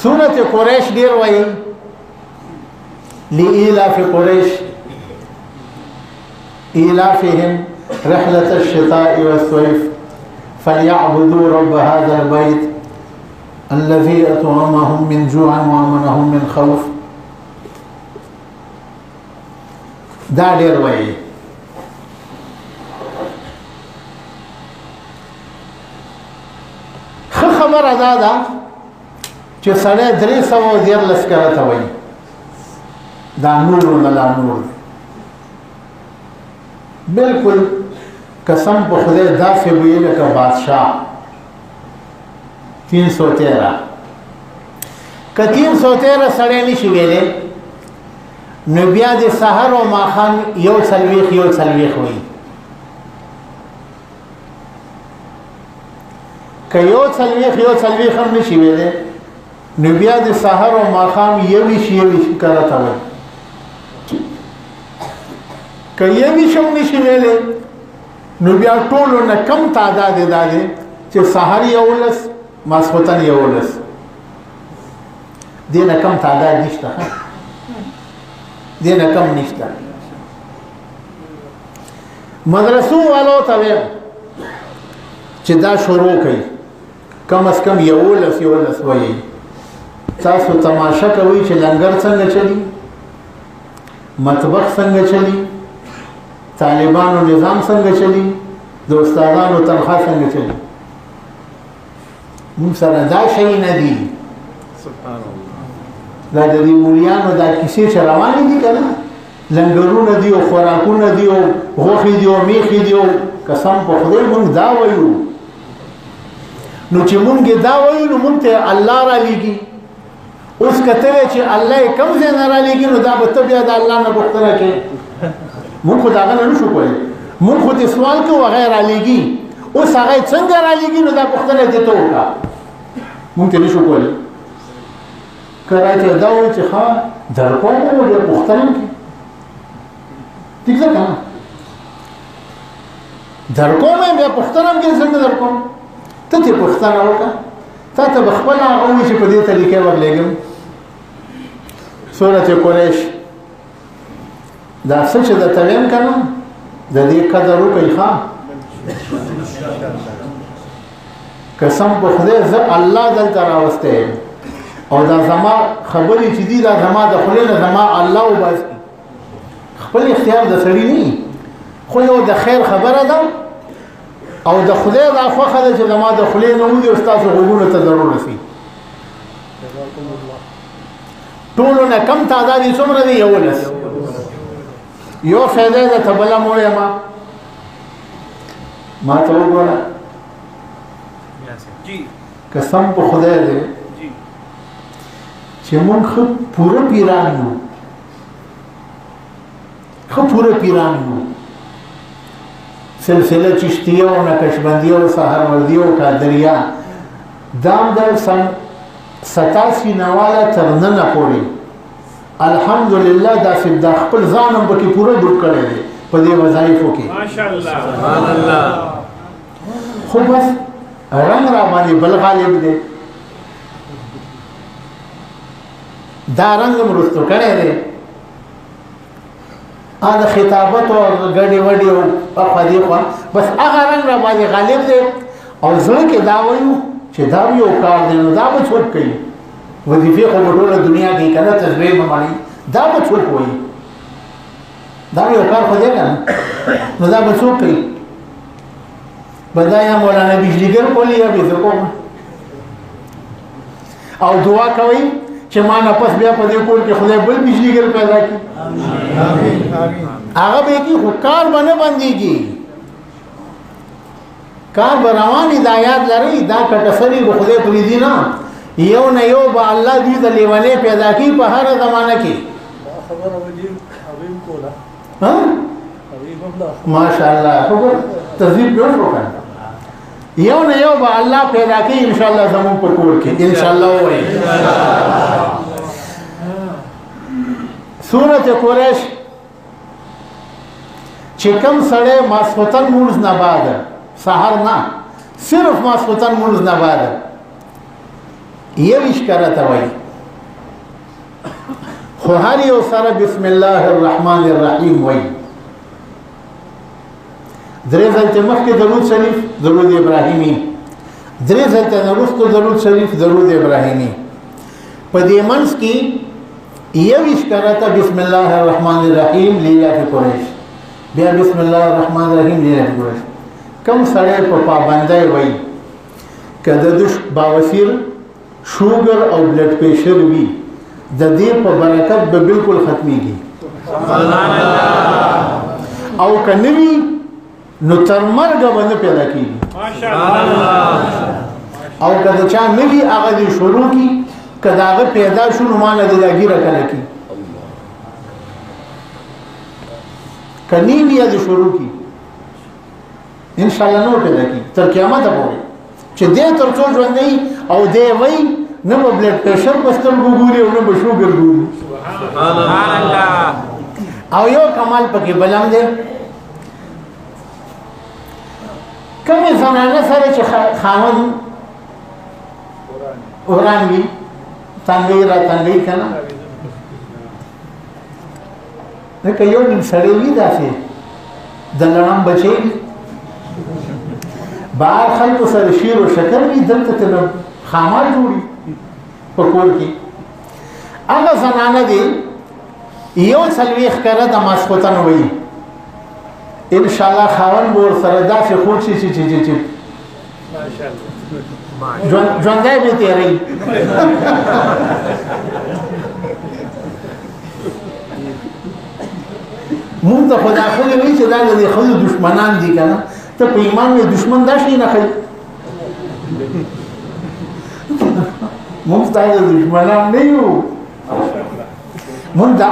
سورة قریش ډیر وایي لإيلاف قريش إيلافهم رحلة الشتاء والصيف فليعبدوا رب هذا البيت الذي أطعمهم من جوع وآمنهم من خوف. دا ډیر وایي. ښه خبره دا ده چې سړی 314 کرته وایي دا نور نه لا نور بالکل قسم په خدای داسې ویل لکه بادشاہ 313 که 313 سړی نشي ویلی نو بیا د سحر او ماښام یو څلوېښت وایي. که یو څلوېښت هم نشي ویلی نو بیا د سحر او ماښام 21 کرته وایي. که یویش هم نشي ویلی نو بیا ټولو نه کم تعداد دا دی چې سحر 11 ماسخوتن 11 دې نه کم تعداد نشته. دې نه کم نشته. مدرسو والو ته ویم چې دا شروع کوي کم از کم 11 وایي. تاسو تماشه کوئ چې لنګر څنګه چلی، مطبخ څنګه چلی، طالبانو نظام څنګه چلی، د استادانو تنخواه څنګه چلی. موږ سره دا شی نه دي. دا د دې مولیانو دا کیسې چې روانې دي که نه، لنګرونه دي او خوراکونه دي او غوښې دي او میښې دي او قسم په خدای موږ دا وایو. نو چې موږ دا وایو نو موږ ته الله را لیږي. اوس کتلی چې الله یې کوم ځای نه را لیږي نو دا به ته بیا د الله نه پوښتنه کوې. موږ خو د هغه نه نشو کولی. موږ خو دې سوال کوو هغه یې را لیږي. اوس هغه یې څنګه را لیږي نو دا پوښتنه یې دې ته وکړه. موږ ته نشو کولی. که راته دا وایي چې ښه درکوم او بیا پوښتنه وکړي ټیک ده که نه؟ درکوم یې بیا پوښتنه هم کوي څنګه درکوم. ته ترې پوښتنه وکړه. تا ته به خپله هغه ووایي چې په دې طریقې ورلېږم. سورة قریش دا څه چې درته ویم که نه د دې قدر وکړئ. ښه قسم په خدای زه الله دلته راوستی یم او دا زما خبرې چې دي دا زما د خولې نه زما الله وباسي. خپل اختیار د سړي نه خو یو د خیر خبره ده او د خدای دا خوښه ده چې زما د خولې نه وځي او ستاسو غوږونو ته ضرور رسي. ټولو نه کم تعداد یې څومره دی؟ 11. یو فایده ده ته بله مو وایم ما ته وګوره قسم په خدای دی چې موږ ښه پوره پیران یو. ښه پوره پیران یو. سلسله چشتیه و نقشبندیه و سهروردیه و قادریه دام در سن 87 نواله تر ننه پورې الحمدلله داسې د خپل ځان هم پکې پوره ډوب کړی دی په دې وظایفو کې. ماشاءالله سبحان الله. خو بس رنګ را باندې بل غالب دی. دا رنګ هم رستو کړی دی. د خطابت او ګډې وډې او اخوا دې خوا بس هغه رنګ را باندې غالب دی او زړه کې دا وایو چې دا یو کار دی نو دا به څوک کوي. وظیفې خو په ټوله دنیا کې که نه تسبیح به مړي دا به څوک وایي. دا یو کار خو دی که نه نو دا به څوک کوي. به دا یا مولانا بجلیګر کولی یا به زه کوم او دعا کوئ چې ما نه پس بیا په دې کور کې خدای بل بجلیګر پیدا کړي. هغه به کې خو کار به نه بندېږي. کار به روانې دا یاد لرئ دا کټسري به خدای پرېږدي نه. یو نه یو به الله دوی ته لیونی پیدا کړي په هره زمانه کې. ماشاءالله تذیب جوړ وکړه. یو نه یو به الله پیدا کړي انشاءالله زموږ په کور کې انشاءالله وایي. سورة قریش چې کوم سړی ماسخوتن مونځ نه بعد سحر نه صرف ماسخوتن مونځ نه بعد یویش کرته وایي خو هر یو سره بسم الله الرحمن الرحیم وایي درې ځلته مخکې درود شریف درود ابراهیمي درې ځلته وروسته درود شریف درود ابراهیمي په دې منځ کې یویش کرته بسم الله الرحمن الرحیم لیلاف قریش بیا بسم الله الرحمن الرحیم لیلاف قریش کم سړی په پابندۍ وایي که د باوسیر شوګر او بلډ پریشر وي د دې په برکت به بالکل ختمیږي او که نه وي نو تر مرګه به نه پیدا کېږي او که د چا نه وي هغه دې شروع کړي که د هغه پیدا شو نو ما نه د دا ګیره کله کړي که نه وي یا دې شروع کړي انشاءالله نو پیدا کړي تر قیامته پورې چې دې تر څو ژوندی او دې وایي نه به بلډ پریشر په سترګو ګوري او نه به شوګر ګوري او یو کمال پکې بل هم دی کومې زنانه سره چې خاوند وران وي تنګۍ را تنګۍ که نه لکه یو نیم سړی وي داسې د لړم بچی وي بهر خلکو سره شیر و شکر وي دلته ته خامار جوړي په کور کې هغه زنانه دی یو څلوېښت کره د ماسخوتن وایي انشاءالله خاوند به ورسره داسې خوږ شي چې ژوندی به تېروي مونږ ته خو دا ښځې وایي چې دا د دې ښځو دشمنان دي که نه ته په ایمان وایي دشمن دا شي نه ښایي مونږ ستاسو دشمنان نه یو مونږ دا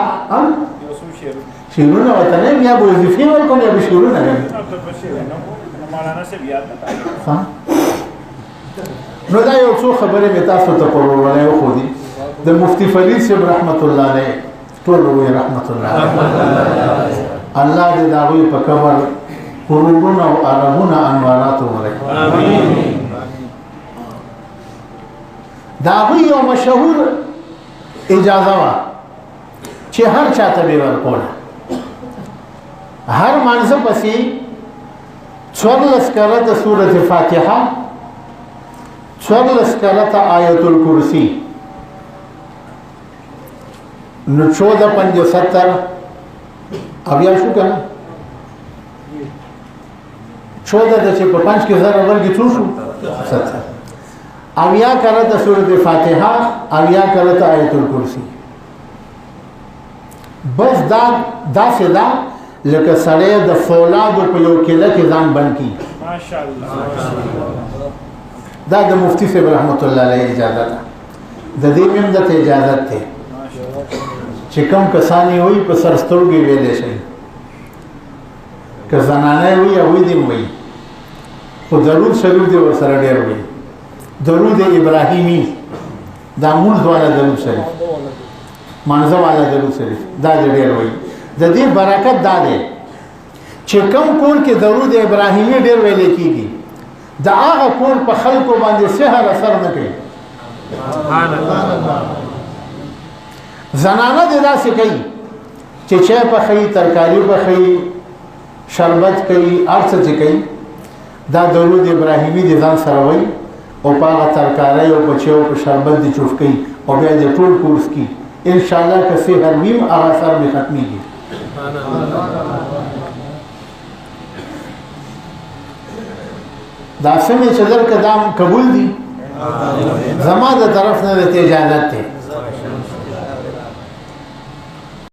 شیرونه ورته نه یا به وظیفې ورکړو یا به شیرونه نو دا یو څو خبرې مې تاسو ته په ورولۍ وښودې د مفتي فرید صاحب رحمت الله علیه ټول وروي رحمت الله علیه الله دې د هغوی په قبر قرورونه او اربونه انوارات وکړي د هغوی یو مشهور اجازه وه چې هر چا ته به ورکوله هر مانځه پسې 14 کرته سورة فاتحه 14 کرته آیت الکرسی نو 14 اویا شو کنه 14 د چې په 5 کې زره ورګي څو شو 70 اویا کرته سورة فاتحه اویا کرته آیت الکرسی بس دا سدا لکه سړی د فولادو په یو کیله کې ځان بند کړي دا د مفتي صاحب رحمت الله علیه اجازه ده د دې مې هم درته اجازت دی چې کوم کسان یې وایي په سر سترګې ویلی شي که زنانه یې وایي هغوی دې هم وایي خو درود شریف دې ورسره ډېر وایي درود ابراهیمي دا مونځ والا درود شریف مانځه والا درود شریف دا دې ډېر وایي د دې برکت دا دی چې کوم کور کې درود ابراهیمي ډېر ویلی کېږي د هغه کور په خلکو باندې سحر اثر نه کوي زنانه دې داسې کوي چې چای پخوي ترکاري پخوي شربت کوي هر څه چې کوي دا درود ابراهیمي دې ځان سره وایي او په هغه ترکارۍ او په چای او په شربت دې چوف کوي او بیا دې ټول کورس کوي انشاءالله که سحر ویم هغه اثر دې ختمیږي دا سمې چې درکه دا قبول دي زما د طرف نه درته اجازت دی